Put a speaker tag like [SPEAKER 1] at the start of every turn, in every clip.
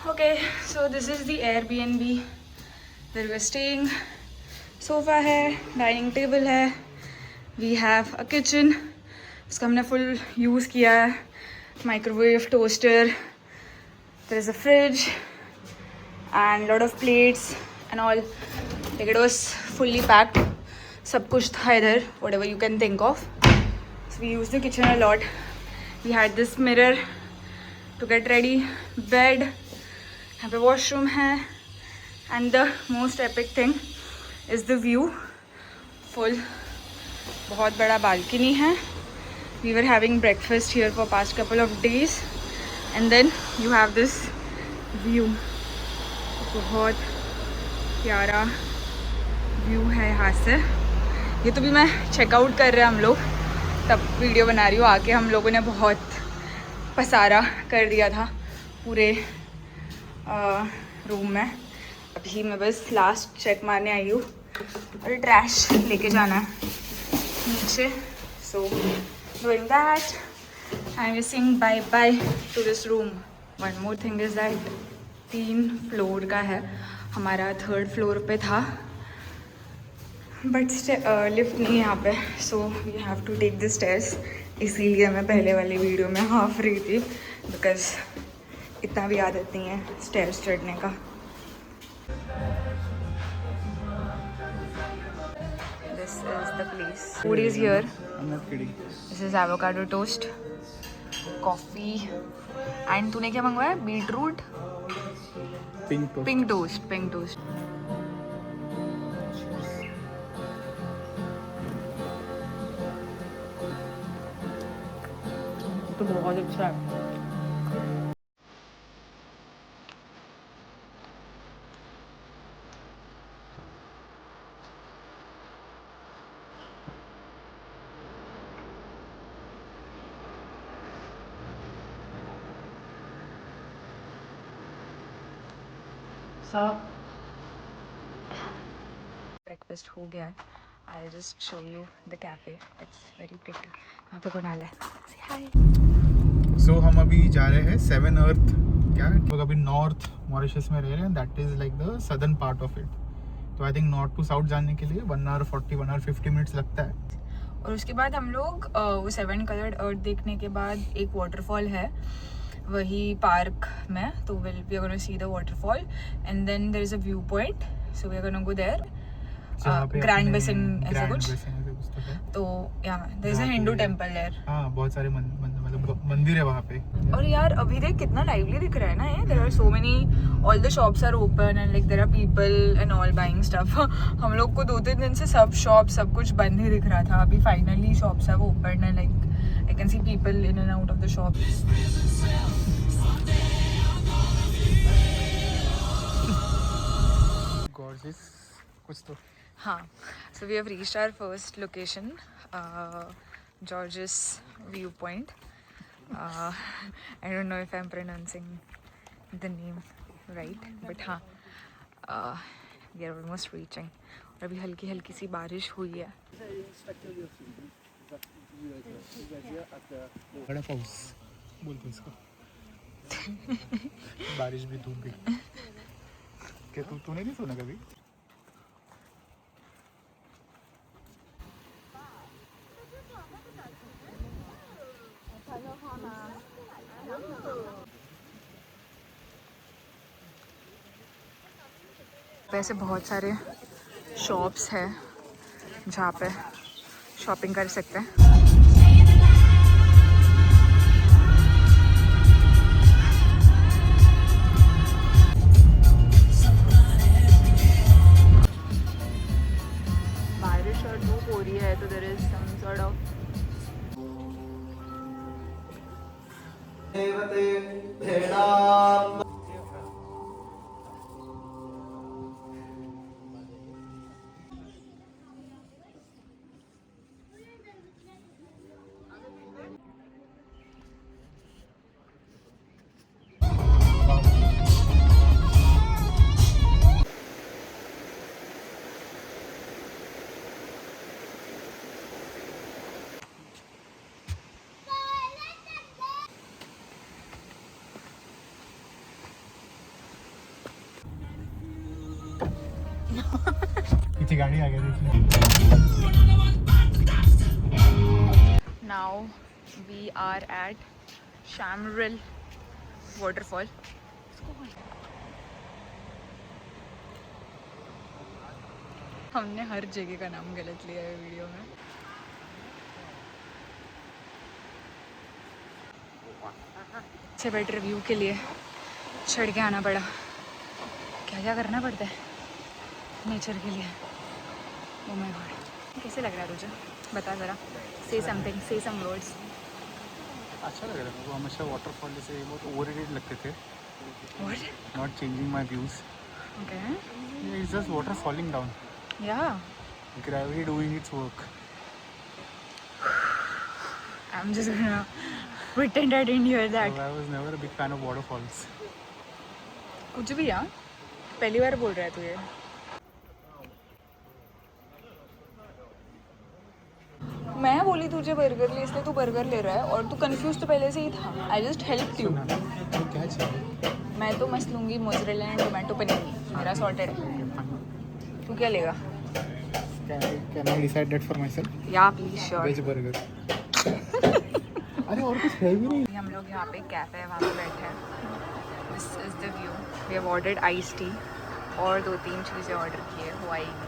[SPEAKER 1] Okay, so this is the Airbnb where we're staying. Sofa है, dining table है, we have a kitchen, इसका हमने full use किया है, microwave, toaster, there is a fridge and lot of plates and all. Like it was fully packed. सब कुछ था इधर, whatever you can think of. So we used the kitchen a lot. We had this mirror to get ready, bed, यहाँ पे washroom है, and the most epic thing is the view. Full, बहुत बड़ा balcony है. We were having breakfast here for past couple of days, and then you have this view. बहुत प्यारा view है यहाँ से. ये तो भी मैं चेकआउट कर रहे हैं हम लोग, तब वीडियो बना रही हूँ. आके हम लोगों ने बहुत पसारा कर दिया था पूरे रूम में. अभी मैं बस लास्ट चेक मारने आई हूँ और ट्रैश लेके जाना है नीचे. So doing that I am saying bye bye to this room. One more thing is that 3 floor का है, हमारा 3rd फ्लोर पे था, बट लिफ्ट नहीं है यहाँ पे. So we have to take the stairs. इसीलिए मैं पहले वाली वीडियो में हाफ रही थी, बिकॉज इतना भी आदत नहीं है स्टेयर्स चढ़ने का. This is the place. Food is here. This is avocado toast, coffee, and तूने क्या मंगवाया? Beetroot pink toast. तो बहुत अच्छा है. ब्रेकफास्ट हो गया है. I just show you the cafe. It's very pretty. वहाँ पे कौन आला है? हाय.
[SPEAKER 2] सो हम अभी जा रहे हैं 7 अर्थ. क्या लोग अभी नॉर्थ मॉरिशस में रह रहे हैं. That is like the southern part of it. तो I think north to south जाने के लिए 1 hour 40 1 hour 50 minutes लगता है.
[SPEAKER 1] और उसके बाद हम लोग वो 7 कलर्ड अर्थ देखने के बाद एक वाटरफॉल है वही पार्क में, तो we are gonna see the waterfall and then there is a view point. So we are gonna go there. Grand Basin ऐसा कुछ. तो या there is a Hindu temple there.
[SPEAKER 2] हाँ, बहुत सारे मतलब मंदिर है वहाँ पे.
[SPEAKER 1] और यार अभी देख कितना लाइवली दिख रहा है ना ये. There are so many, all the shops are open and like there are people and all buying stuff. हम लोग को 2-3 दिन से सब शॉप सब कुछ बंद ही दिख रहा था. अभी finally shops have open and like I can see people in and out of the shop.
[SPEAKER 2] Gorgeous कुछ तो.
[SPEAKER 1] हाँ, so we have reached our first location, Georges Viewpoint. I don't know if I'm pronouncing the name right, but हाँ, we are almost reaching. और अभी हल्की हल्की सी बारिश हुई है.
[SPEAKER 2] बड़ा पाउस बोलते हैं इसको. बारिश भी, धूप भी. क्या तूने नहीं सुना कभी?
[SPEAKER 1] वैसे बहुत सारे शॉप्स हैं जहाँ पे शॉपिंग कर सकते हैं. बारिश और धूप हो रही है तो there is some sort of
[SPEAKER 2] पीछे गाड़ी आ गई देखिए।
[SPEAKER 1] Now we are at Chamarel waterfall. हमने हर जगह का नाम गलत लिया है वीडियो में। अच्छे बेटर व्यू के लिए चढ़ के आना पड़ा। क्या क्या करना पड़ता है नेचर के लिए। ओह माय गॉड, कैसे लग रहा है तुझे? बता ज़रा, से समथिंग, से सम वर्ड्स।
[SPEAKER 2] अच्छा लग रहा है मेरे को। हमेशा वाटरफॉल जैसे बहुत ओवररेटेड लगते थे।
[SPEAKER 1] What?
[SPEAKER 2] Not changing my views.
[SPEAKER 1] Okay,
[SPEAKER 2] it's just water falling down,
[SPEAKER 1] या
[SPEAKER 2] gravity doing its work.
[SPEAKER 1] I am just gonna pretend I didn't hear that.
[SPEAKER 2] I was never a big fan of waterfalls.
[SPEAKER 1] कुछ भी यार, पहली बार बोल रहा है तू ये। मैं बोली तुझे बर्गर ले, इसलिए तू बर्गर ले रहा है और तू कंफ्यूज तो पहले से ही था। I just helped you.
[SPEAKER 2] तो क्या चाहिए?
[SPEAKER 1] मैं तो मस्त लूँगी मोज़रेला एंड टोमेटो पनीर, मेरा सॉर्टेड है। तू क्या लेगा?
[SPEAKER 2] Can I decide that for myself?
[SPEAKER 1] या प्लीज, श्योर।
[SPEAKER 2] Veg burger. अरे और कुछ है भी नहीं।
[SPEAKER 1] हम लोग यहाँ पे कैफ़े है, वहाँ पे बैठे हैं। This is the view. We have ordered ice tea और 2-3 चीज़ें ऑर्डर की है, वो आएगी।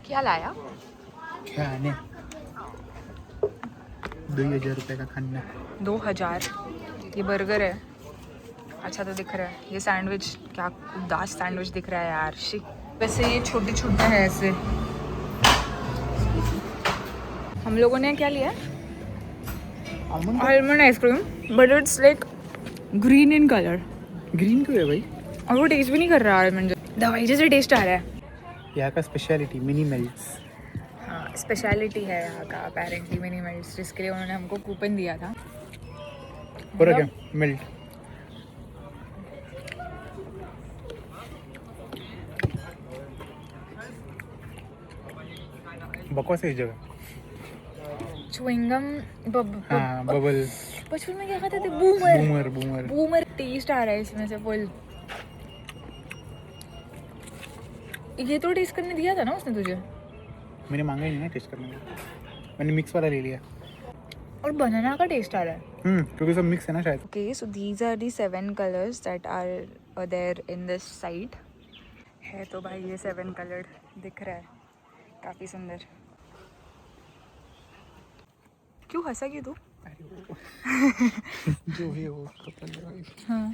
[SPEAKER 1] क्या लाया?
[SPEAKER 2] खाने 2000 रुपये का खाना।
[SPEAKER 1] 2000? ये बर्गर है। अच्छा तो दिख रहा है। ये सैंडविच, क्या उदास सैंडविच दिख रहा है यार। शी, वैसे ये छोटे छोटे है ऐसे। हम लोगों ने क्या लिया? Almond ice cream, but it's like green in colour.
[SPEAKER 2] Green क्यों है भाई?
[SPEAKER 1] और वो टेस्ट भी नहीं कर रहा आलमंड, दवाई जैसे टेस्ट आ रहा है।
[SPEAKER 2] यहाँ का स्पेशलिटी मिनी मेल्ट्स।
[SPEAKER 1] हाँ, स्पेशलिटी है यहाँ का अपेरेंटली मिनी मेल्ट्स, जिसके लिए उन्होंने हमको कूपन दिया था।
[SPEAKER 2] और क्या मेल्ट? बकवास है इस जगह।
[SPEAKER 1] च्युइंगम
[SPEAKER 2] हाँ, बबल।
[SPEAKER 1] बचपन में क्या खाते थे? Boomer.
[SPEAKER 2] Boomer boomer
[SPEAKER 1] boomer taste आ रहा है इसमें से फुल। ये तो टेस्ट करने दिया था ना उसने तुझे?
[SPEAKER 2] मैंने मांगा ही नहीं ना टेस्ट करने का, मैंने मिक्स वाला ले लिया।
[SPEAKER 1] और बनाना का टेस्ट आ रहा है।
[SPEAKER 2] क्योंकि सब मिक्स है ना शायद।
[SPEAKER 1] Okay, so these are the 7 colours that are there in this side. है तो भाई ये 7 कलर्ड दिख रहा है, काफ़ी सुंदर। क्यों हंसा क्यों तू?
[SPEAKER 2] जो है वो
[SPEAKER 1] हाँ,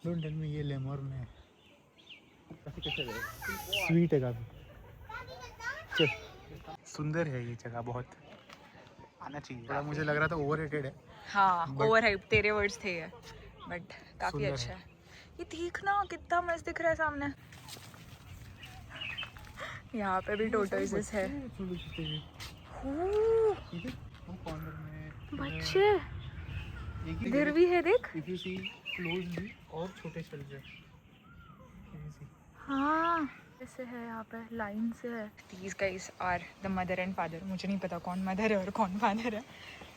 [SPEAKER 2] डोंट टेल मी ये लेमोर्न है। स्वीट है काफी। चल, सुंदर है ये जगह, बहुत आना चाहिए। थोड़ा मुझे लग रहा था ओवररेटेड है।
[SPEAKER 1] हाँ, ओवर हाइप तेरे वर्ड्स थे ये, बट काफ़ी
[SPEAKER 2] सुंदर
[SPEAKER 1] अच्छा
[SPEAKER 2] है।
[SPEAKER 1] है। ये देखना कितना मस्त दिख रहा है सामने। यहाँ पे भी टोटोइसेस है। बच्चे इधर भी है, देख।
[SPEAKER 2] If you see closely और छोटे शेल्स है।
[SPEAKER 1] हाँ, ऐसे है यहाँ पे, लाइन से है। These guys are the mother and father. मुझे नहीं पता कौन मदर है और कौन फादर है,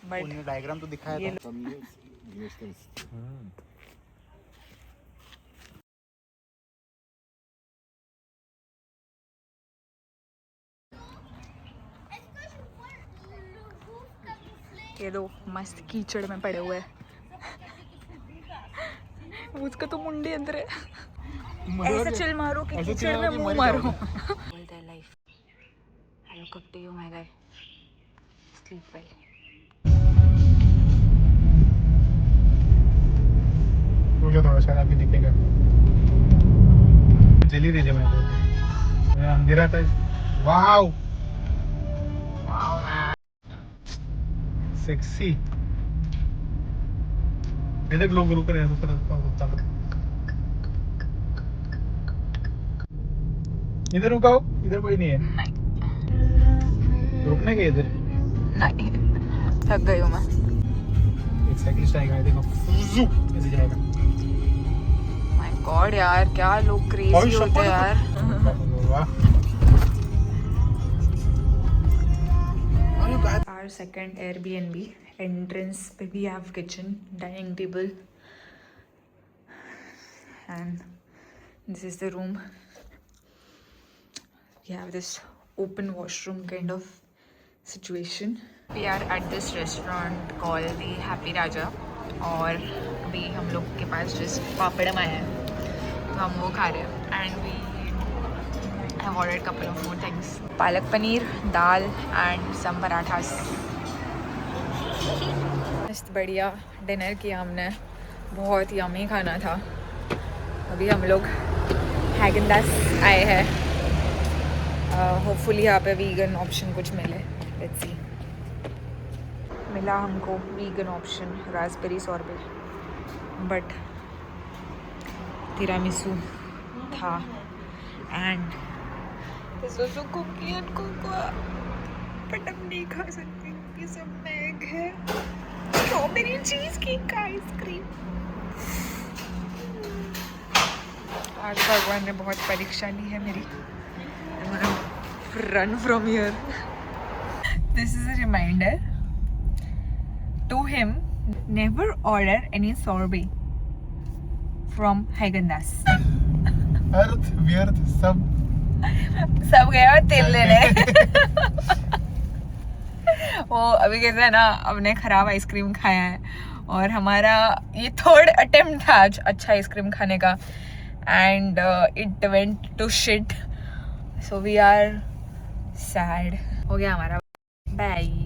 [SPEAKER 1] बट
[SPEAKER 2] उन्होंने डायग्राम तो दिखाया था।
[SPEAKER 1] ये दो मस्त कीचड़ में पड़े हुए हैं। उसका तो मुंडे अंदर है। ऐसे चिल मारो कि कीचड़ में मुंह मारो। बोलता है life. I look up to you, my guy. Sleep well.
[SPEAKER 2] मुझे थोड़ा सा अभी दिखेगा। जल्दी दे दे मेरे को। अंधेरा था। Wow, sexy. इधर लोग रुक रहे हैं, रुक रहे हैं। इधर रुकाओ, इधर कोई नहीं है।
[SPEAKER 1] नहीं,
[SPEAKER 2] रुकने के इधर।
[SPEAKER 1] नहीं, थक गई हूँ मैं।
[SPEAKER 2] एक साइकिलिस्ट आएगा, देखो ऐसे जाएगा।
[SPEAKER 1] माय गॉड यार, क्या लोग क्रेजी होते हैं यार।
[SPEAKER 2] वाह।
[SPEAKER 1] आज our second Airbnb. Entrance पे we have kitchen, dining table, and this is the room. We have this open washroom kind of situation. We are at this restaurant called the Happy Raja और अभी हम लोग के पास just papadum आया है तो हम वो खा रहे हैं and we have ordered couple of more things. Palak paneer, dal and some parathas. मस्त बढ़िया डिनर किया हमने, बहुत यम्मी खाना था. अभी हम लोग हैगन-दाज़ आए हैं. होपफुली यहाँ पे वीगन ऑप्शन कुछ मिले. Let's see. मिला हमको vegan option raspberry sorbet, but tiramisu था and cookie and cocoa, but अब नहीं खा सकती क्योंकि सब मैग है. स्ट्रॉबेरी चीज केक का आइसक्रीम. आज भगवान ने बहुत परीक्षा ली है मेरी. Run from here. This is a reminder to him, never order any sorbet from Haagen Dazs.
[SPEAKER 2] अर्थ व्यर्थ सब
[SPEAKER 1] गया तेल लेने. वो अभी कैसे है ना, हमने खराब आइसक्रीम खाया है और हमारा ये थर्ड अटेम्प्ट था आज अच्छा आइसक्रीम खाने का and it went to shit. So we are sad. हो गया हमारा. बाय.